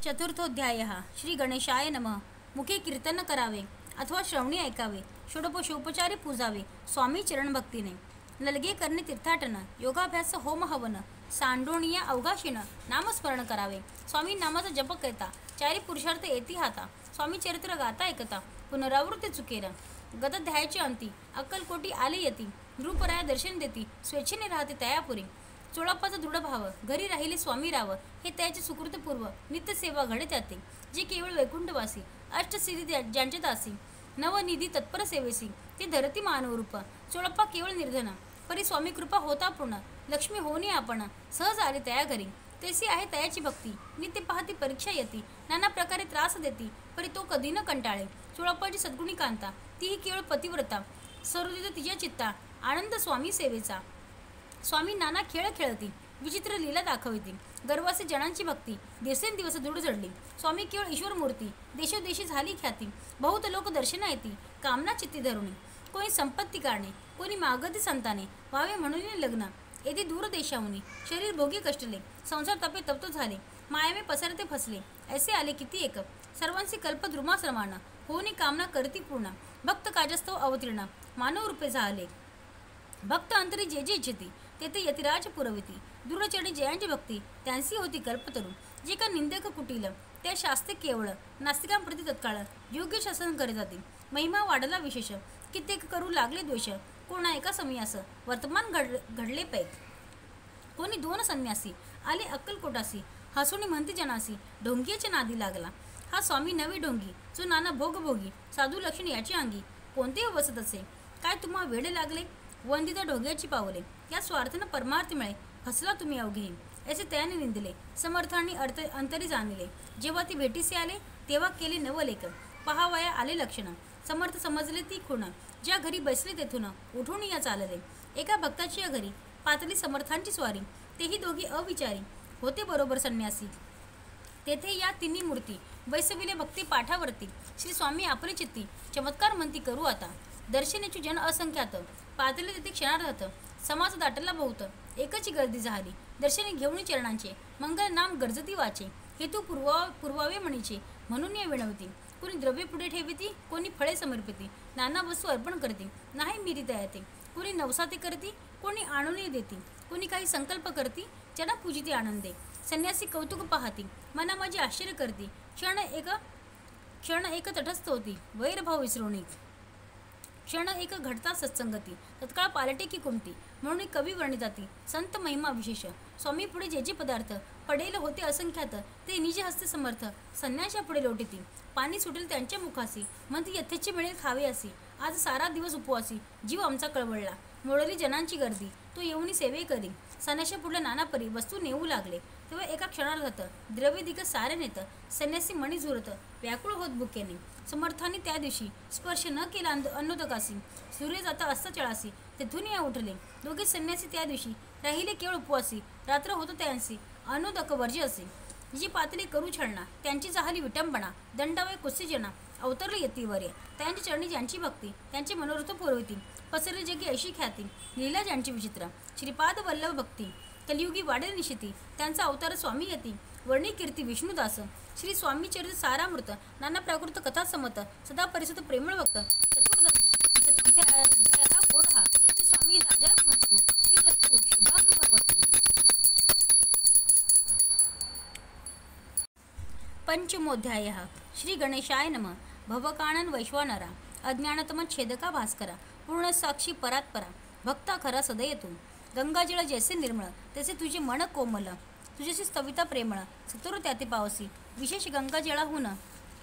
चतुर्थोध्यायः श्री गणेशाय नमः। मुखे कीर्तन करावे अथवा श्रवणी ऐकावे, षोडशोपचारी पूजावे स्वामी चरण भक्तीने। ललगे करणे तीर्थाटन, योगाभ्यास होम हवन, सांडोणिया अवघाशीन नामस्मरण करावे। स्वामी नामाचा जप करता चारी पुरुषार्थ येती हाता, स्वामी चरित्र गाता ऐकता पुनरावृत्ती चुकेरा। गत ध्यायाची अंती अक्कलकोटी आले येती, रूपराया दर्शन देती स्वेच्छेने राहते तयापुरी। चोळप्पाचा दृढ भाव घरी राहिले स्वामी राव, हे त्याचे सुकृतपूर्व नित्य सेवा घडे त्याते। जे केवळ वैकुंठवासी अष्टसिद्धी ज्यांचे दासी, नवनिधी तत्पर सेवेसी ते धरती मानवरूप। चोळप्पा केवळ निर्धन परी स्वामी कृपा होता पूर्ण, लक्ष्मी होनी आपण सहज आले तया घरी। तेसी आहे तयाची भक्ती नित्य पाहती परीक्षा येती, नाना प्रकारे त्रास देती परी तो कधी न कंटाळे। चोळप्पाची सद्गुणी कांता तीही केवळ पतिव्रता, सर्वदित तिच्या चित्ता आनंद स्वामी सेवेचा। स्वामी नाना खेळ खेळती विचित्र लीला दाखविती, गर्वासी जनांची भक्ती दिवसेंदिवस दृढ जडली। स्वामी केवळ ईश्वर मूर्ती देशोदेशी झाली ख्याती, बहुत लोक दर्शना येती कामना चित्ती धरुणी। कोणी संपत्ती कारणे कोणी मागती संताने, व्हावे म्हणून लग्न येथे दूर देशाहुनी। शरीर भोगी कष्टले संसार तपे तप्त झाले, मायामे पसरते फसले ऐसे आले किती एक। सर्वांची कल्प द्रुमा समान, होनी कामना करती पूर्ण, भक्त काजस्तव अवतीर्ण मानव रूपे झाले। भक्त अंतरी जे जे इच्छिती तेथे यतिराज पुरविती, दूरचरणी जयांची भक्ती त्यांची होती कल्पतरू। जे का निंदक कुटील त्या शास्त्रे केवळ, नास्तिकांप्रती तत्काळ योग्य शासन करीत जाते। महिमा वाढला विशेष कित्येक करू लागले द्वेष, कोणा एका समयास वर्तमान घडले पैक। कोणी दोन संन्यासी आले अक्कलकोटासी, हसुनी म्हणती जनासी ढोंगीच्या नादी लागला। हा स्वामी नवे ढोंगी जो नाना भोगभोगी, साधू लक्षण याची अंगी कोणते वसत असे। काय तुम्हा वेळ लागले वंदिता ढोंग्याची पावले, या स्वार्थानं परमार्थ मिळे फसला तुम्ही अवघे। ऐसे त्याने निंदिले समर्थांनी अंतरी जाणले, जेव्हा ती भेटीसे आले तेव्हा केले नवलेख। पहावया आले लक्षण समर्थ समजले ती खूण, ज्या घरी बसले तेथून उठून या चालले। एका भक्ताची या घरी पातली समर्थांची स्वारी, तेही दोघी अविचारी होते बरोबर संन्यासी। तेथे या तिन्ही मूर्ती वैसविले भक्ती पाठावरती, श्री स्वामी आपले चित्ती चमत्कार म्हणती करू आता। दर्शनाची जन असंख्यात पातले तेथे क्षणार्धात, समाज दाटला बहुत एकची गर्दी झाली। दर्शने घेऊन चरणांचे मंगल नाम गरजती वाचे, हेतू पुरवावे म्हणीचे म्हणून या विनवती। कोणी द्रव्य पुढे ठेविती कोणी फळे समर्पिती, नाना वस्तू अर्पण करते नाही मिरी तयाते। कोणी नवसाते करती कोणी आणून देती, कोणी काही संकल्प करती जना पूजिती आनंदे। संन्यासी कौतुक पाहती मना माझी आश्चर्य करती, क्षण एक तटस्थ होती वैरभाव विसरोणी। क्षण एक घडता सत्संगती तत्काळ पालटे की कोणती, म्हणून कवी वर्णिताती संत महिमा विशेष। स्वामी पुढे जे जे पदार्थ पडेल होते असंख्यात, ते निज हस्ते समर्थ संन्याशा पुढे लोटीती। पाणी सुटेल त्यांच्या मुखासी म्हणती यथेचे मिळेल खावे असी। आज सारा दिवस उपवासी जीव आमचा कळवळला, मोडली जनांची गर्दी तो येऊनी सेवे करी। संन्याशा पुढल्या नाना परी वस्तू नेऊ लागले, तेव्हा एका क्षणार्धात द्रव्य दिग सारे नेत संन्यासी मणी झुरत व्याकुळ होत भुकेने। समर्थांनी त्या दिवशी स्पर्श न केला अन्नोदकासी, सूर्य जाता असता चळासी तेथून या उठले। दोघे संन्यासी त्या दिवशी राहिले केवळ उपवासी, रात्र होत त्यांची अन्नोदक वर्ज्य असे। जी पातळी करू छळणा त्यांची झाली विटंबना, दंडावय कुस्तीजना अवतरले येतीवर्य। त्यांची चरणी ज्यांची भक्ती त्यांचे मनोरथ पुरविती, पसरले जगी ऐशी ख्याती लीला ज्यांची विचित्र। श्रीपाद वल्लभ भक्ती कलियुगी वाढेल निशिती, त्यांचा अवतार स्वामी येती वर्णी कीर्ती विष्णुदास। श्री स्वामी चरित्र सारामृत नाना प्राकृत कथा समत, सदा परिसुत प्रेमळ भक्त चतुर्थाध्याय हा गोड हा। श्री स्वामी राजामस्तु श्रीरस्तु शुभम भवतु। पंचमोध्यायः श्री गणेशाय नमः। भवकानन वैश्वानरा, अज्ञानतम छेदका भास्करा, पूर्ण साक्षी परात्परा, भक्ता खरा सदय तू। गंगाजळ जैसे निर्मळ तसे तुझे मन कोमल, तुझ्याशी स्तविता प्रेमळ सत्वर त्याते पावसी। विशेष गंगाजळाहून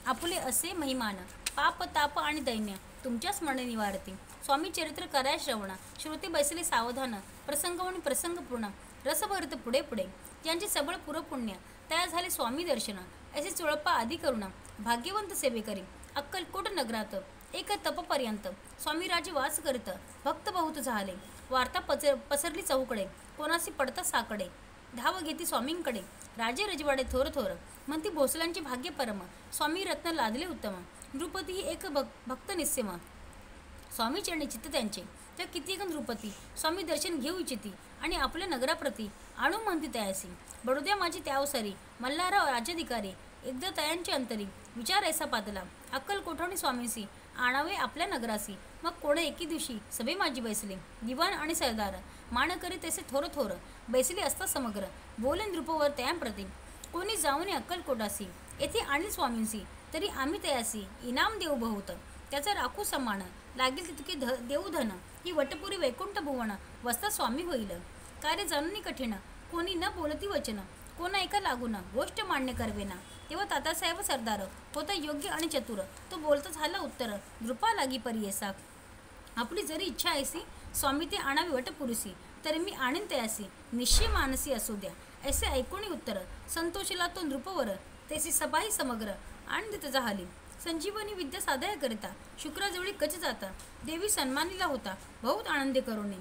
आपुले असे महिमान, पाप ताप आणि दैन्य तुमच्या स्मरणे निवारते। स्वामी चरित्र कराय श्रवण, श्रोते बैसले सावधान, प्रसंगवणी प्रसंग पूर्ण रस भरत पुढे पुढे। ज्यांचे सबळ पुरपुण्य तया झाले स्वामी दर्शन, ऐसे चोळप्पा आदी करुणा भाग्यवंत सेवे करी। अक्कलकोट नगरात एक तपपर्यंत स्वामी राजे वास करीत, भक्त बहुत झाले वार्ता पसरली चौकडे, कोणासी पडता साकडे धाव घेती स्वामींकडे। राजे रजवाडे थोर थोर म्हणती भोसल्यांचे भाग्य परम, स्वामी रत्न लादले उत्तम। नृपती ही एक भक्त निस्सेम, स्वामी चरणी चित्त त्यांचे त्या कित्येक नृपती स्वामी दर्शन घेऊ इच्छिती, आणि आपल्या नगराप्रती आणू म्हणती तयासी बडोद्या माझी त्यावसारी मल्हारराव राज्याधिकारी एकदा तयांची अंतरी विचार ऐसा पातला अक्कल कोठवणी स्वामींसी आणावे आपल्या नगरासी मग कोणे एके दिवशी सभे माझी बैसले दिवाण आणि सरदार मान करी तसे थोर थोर बैसले असता समग्र बोले नृपवर तयांप्रती कोणी जाऊन अक्कलकोटासी येथे आणील स्वामींसी तरी आम्ही तयासी इनाम देऊ बहुत त्याचा राखू समान लागेल तितके देऊ धन ही वटपुरी वैकुंठ भुवन वस्ता स्वामी होईल कार्य जाणून कठीण कोणी न बोलती वचन कोणा एका लागून गोष्ट मान्य करवेना तेव्हा तातासाहेब सरदार होता योग्य आणि चतुर तो बोलता झाला उत्तर नृपा लागी परियेसा आपली जरी इच्छा ऐसी स्वामी ते आणावी वटपुरुषी तरी मी आणीन तयासी निश्चय मानसी असू द्या ऐसे ऐकून उत्तर संतोषला तो नृपवर त्याची सभाही समग्र आनंदित झाली संजीवनी विद्या साधया करिता शुक्राजवळी कच जाता देवी सन्मानीला होता बहुत आनंदी करुणी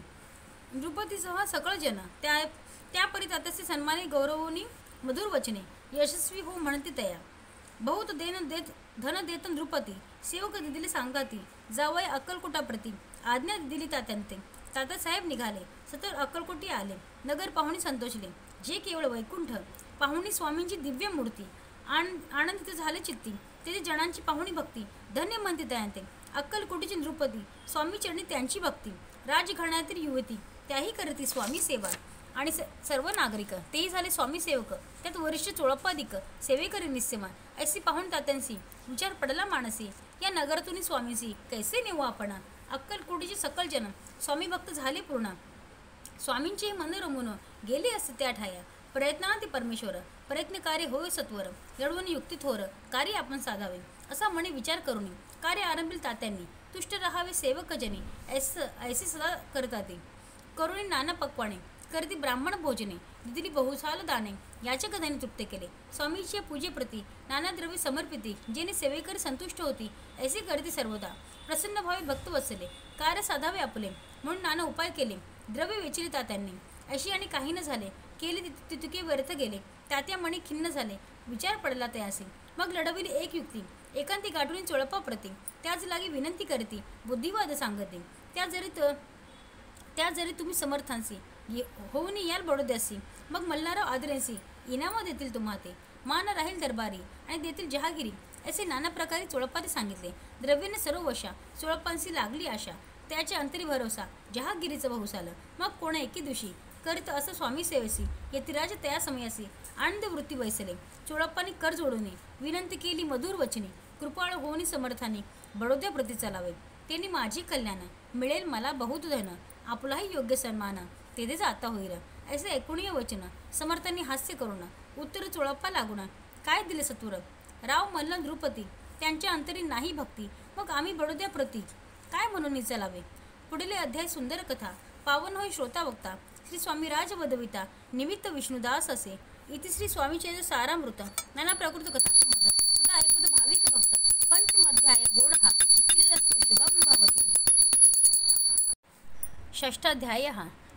नृपतीसह सकळ जन त्यापरी तात्याचे सन्मानी गौरवनी मधुर वचने यशस्वी हो म्हणती तया बहुत धन देत नृपती सेवक दिदिले सांगाती जावय अक्कलकोटाप्रती आज्ञा दिली तात्यांते तात्यासाहेब निघाले सतर अक्कलकोटी आले नगर पाहुणी संतोषले जे केवळ वैकुंठ पाहुणी स्वामींची दिव्य मूर्ती आनंदित झाले चित्ती तेथे जणांची पाहुणी भक्ती धन्य म्हणते तयांते अक्कलकोटीची नृपती स्वामी चरणी त्यांची भक्ती राजघराण्यातील युवती त्याही करती स्वामी सेवा आणि सर्व नागरिक तेही झाले स्वामी सेवक त्यात वरिष्ठ चोळप्पाधिक सेवेकरी निस्यमान ऐसी पाहून तात्यांसी विचार पडला मानसी या नगरातून स्वामींसी कैसे नेऊ आपण अक्कलकोटीचे सकल जन स्वामी भक्त झाले पूर्ण स्वामींचे मन रमून गेले असते त्या ठाया प्रयत्नांती परमेश्वर प्रयत्नकार्य होय सत्वर लढवून युक्ती थोर कार्य आपण साधावे असा म्हणे विचार करून कार्य आरंभिल तात्यांनी तुष्ट रहावे सेवकजनी ऐसे सदा करतात करुणी नाना पक्वाने करती ब्राह्मण भोजने दिदिली बहुसाल दाने याच्या कथाने तृप्त केले स्वामीच्या पूजेप्रती नाना द्रव्य समर्पिती जेणे सेवेकरी संतुष्ट होती ऐसे करती सर्वदा प्रसन्न भावे भक्त वसले कार्य साधावे आपले म्हणून नाना उपाय केले द्रव्य वेचिले तात्यांनी अशी आणि काही न झाले केले तितके व्यर्थ गेले तात्या मणी खिन्न झाले विचार पडला तयासी मग लढविली एक युक्ती एकांती गाठून चोळप्पाप्रती त्याच लागी विनंती करती बुद्धिवाद सांगते त्या जरी तुम्ही समर्थांसी होऊन याल बडोद्यासी मग मल्हारराव आदरेंसी इनामा देतील तुम्हा ते मान राहील दरबारी आणि देतील जहागिरी असे नाना प्रकारे चोळप्पाने सांगितले द्रव्याने सर्व वशा चोळप्पांसी लागली आशा त्याच्या अंतरी भरोसा जहागिरीचं बहुस आलं मग कोणा एके दिवशी करीत असं स्वामी सेवेसी यतिराज तया समयासी आनंद वृत्ती बैसले चोळप्पाने कर जोडूने विनंती केली मधुर वचने कृपाळ होऊन समर्थाने बडोद्या प्रती चालावे त्यांनी माझी कल्याण मिळेल मला बहुत धन आपलाही योग्य सन्मान तेथेच आता होईल ऐसे ऐकुणीय वचन समर्थांनी हास्य करून उत्तर चोळप्पा लागून काय दिले सत्वर राव मल्ल नृपती त्यांच्या अंतरी नाही भक्ती मग आम्ही बडोद्या प्रती काय म्हणून चलावे पुढील अध्याय सुंदर कथा पावन होय श्रोता वक्ता श्री स्वामी राज वदविता निमित्त विष्णुदास असे इति श्री स्वामी चरित्र सारामृत नाना प्रकृत कथा समद सदा ऐकूत भाविक भक्त पंचमाध्याय गोड हा श्रीदत्तु शुभम भवतु षष्ठाध्याय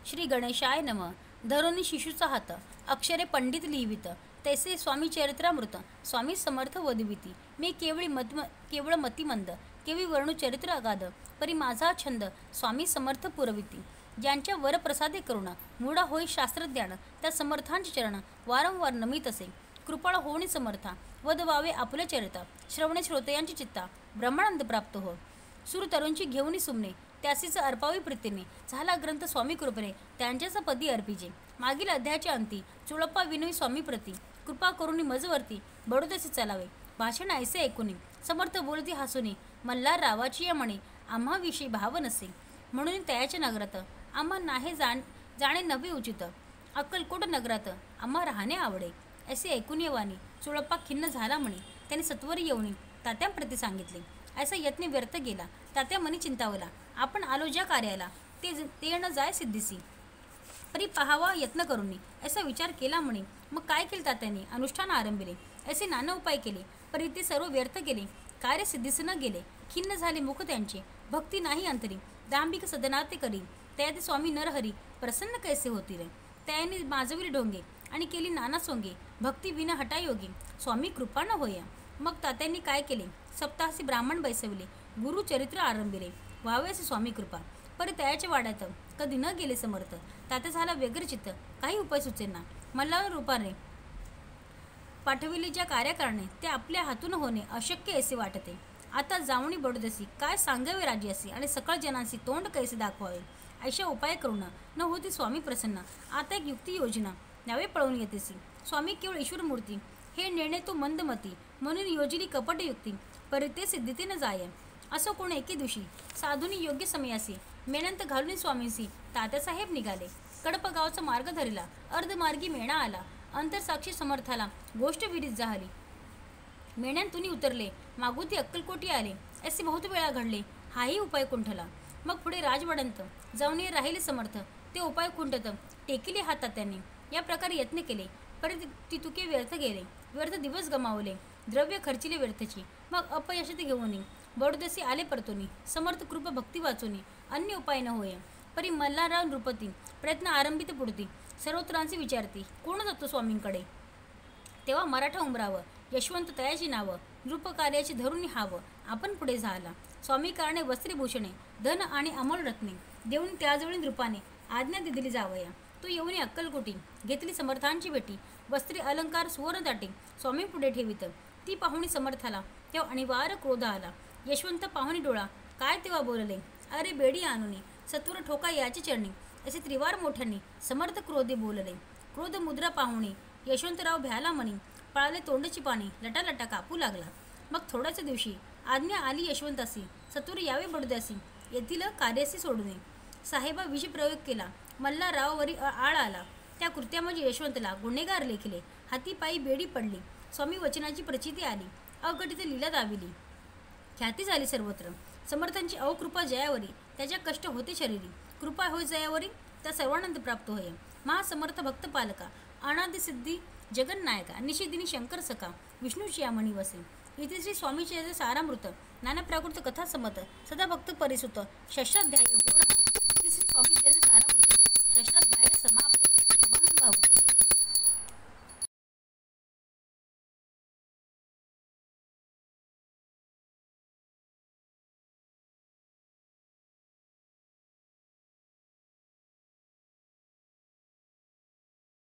श्री गणेशाय नम धरोनी शिशूचा हात अक्षरे पंडित लिहिवित तैसे स्वामी चरित्रामृत स्वामी समर्थ वदविती मी केवळ मतिमंद केवी वर्णू चरित्र अगाध परी माझा छंद स्वामी समर्थ पुरविती ज्यांच्या वरप्रसादे करुण मूढा होई शास्त्रज्ञान त्या समर्थांचे चरण वारंवार नमित असे कृपाळ होणी समर्था वदवावे आपले चरिता श्रवणे श्रोतयांची चित्ता ब्रह्मानंद प्राप्त हो सुर तरुणची घेऊनी सुमने त्यासीच अर्पावी प्रीतीने झाला ग्रंथ स्वामी कृपेने त्यांच्याच पदी अर्पिजे मागील अध्यायाच्या अंती चोळप्पा विनवी स्वामी प्रती कृपा करुणी मजवरती बडोद्याचे चालावे भाषण ऐसे ऐकुनी समर्थ बोलती हसुनी मल्हार रावाची या म्हणे आम्हाविषयी भाव नसे म्हणून तयाच्या नगरात आम्हा नाही जाणे नवे उचित अक्कलकोट नगरात आम्हा राहणे आवडे असे ऐकून येवानी चोळप्पा खिन्न झाला म्हणे त्याने सत्वरी येऊनी तात्यांप्रती सांगितले ऐसा यत्न व्यर्थ गेला तात्या मनी चिंतावला आपण आलो ज्या कार्याला ते न जाय सिद्धीसी परी पहावा यत्न करूनी असा विचार केला म्हणे मग काय केले तात्यांनी अनुष्ठान आरंभिले असे नाना उपाय केले परी ते सर्व व्यर्थ गेले कार्य सिद्धीस न गेले खिन्न झाले मुख त्यांचे भक्ती नाही अंतरी दांभिक सदनात ते करी त्यात स्वामी नरहरी प्रसन्न कैसे होतील त्याने माजविले ढोंगे आणि केली नाना सोंगे भक्ती विना हटायोगी स्वामी कृपा न होया मग तात्यांनी काय केले सप्ताहासी ब्राह्मण बैसविले गुरु चरित्र आरंभिले व्हावे असे स्वामी कृपा परी तयाच्या वाड्यात कधी न गेले समर्थ. तात्या झाला व्यग्र चित्त, काही उपाय सुचेना. मल्हार रूपाने पाठविले ज्या कार्याकारणे ते आपल्या हातून होणे अशक्य असे वाटते. आता जावणी बडोदसी काय सांगावे राज्यासी आणि सकळ जनांशी तोंड कैसे दाखवावे. अशा उपाय करून न होती स्वामी प्रसन्न. आता एक युक्ती योजना नावे पळवून येतेसी. स्वामी केवळ ईश्वर मूर्ती हे निर्णय तो मंदमती म्हणून योजली कपट युक्ती परिते सिद्धीते न जाय. असं कोण एके दिवशी साधूनी योग्य समयासी मेणंत घालून स्वामींशी तात्यासाहेब निघाले. कडप गावचा मार्ग धरला. अर्धमार्गी मेणा आला. अंतरसाक्षी समर्थाला गोष्ट विरीत झाली. मेण्यांतून उतरले. मागुती अक्कलकोटी आले. असे बहुत वेळा घडले. हाही उपाय कुंठला. मग पुढे राजवडंत जाऊन राहिले समर्थ. ते उपाय कुंठत टेकिले हातात त्यांनी. या प्रकारे यत्न केले. परंतु तुके व्यर्थ गेले. व्यर्थ दिवस गमावले. द्रव्य खर्चिले व्यर्थची. मग अपयशात घेऊन बडोदसी आले परतोनी. समर्थ कृपा भक्ती वाचोनी. अन्य उपाय न होय. परी मल्हारराव नृपती प्रयत्न आरंभित पुढती. सर्वत्रांचे विचारती कोण जातो स्वामींकडे. तेव्हा मराठा उमरावं यशवंत तयाची नावं नृप कार्याची धरून हावं. आपण पुढे झाला. स्वामी कारणे वस्त्रीभूषणे धन आणि अमोल रत्ने देऊन त्याजवळी नृपाने आज्ञा दिली जावया. तो येऊन अक्कलकोटी घेतली समर्थांची भेटी. वस्त्री अलंकार सुवर्ण दाटी स्वामी पुढे ठेवित. ती पाहुणी समर्थाला तेव्हा अनिवार्य क्रोध आला. यशवंत पाहुणी डोळा काय तेव्हा बोलले. अरे बेडी आणुनी सत्वर ठोका याची चरणी. असे त्रिवार मोठ्यांनी समर्थ क्रोधे बोलले. क्रोध मुद्रा पाहुणी यशवंतराव भ्याला मनी पळाले तोंडची पाणी लटालटा कापू लागला. मग थोड्याच दिवशी आज्ञा आली यशवंतासी सत्वर यावे बडोद्यासी येथील कार्यासी सोडून. साहेबा विष प्रयोग केला. मल्हाररावावरी आळ आला. त्या कृत्यामध्ये यशवंतला गुन्हेगार लेखिले. हाती पायी बेडी पडली. स्वामी वचनाची प्रचिती आली. अघटित लीला दाविली. ख्याती झाली सर्वत्र. समर्थांची अवकृपा जयावरी त्याच्या कष्ट होते शरीरी. कृपा होय जयावरी त्या सर्वानंद प्राप्त होय. महासमर्थ भक्त पालका अनादि सिद्धी जगन्नायका निशिदिनी शंकर सखा विष्णूची या मणी वसे. इथे श्री स्वामीचे सारामृत नाना प्राकृत कथा समत सदा भक्त परिसुत षष्ठाध्याय गोड हा. इथे श्री स्वामीचे सारामृत षष्ठाध्याय समाप्त. शुभम भवतु.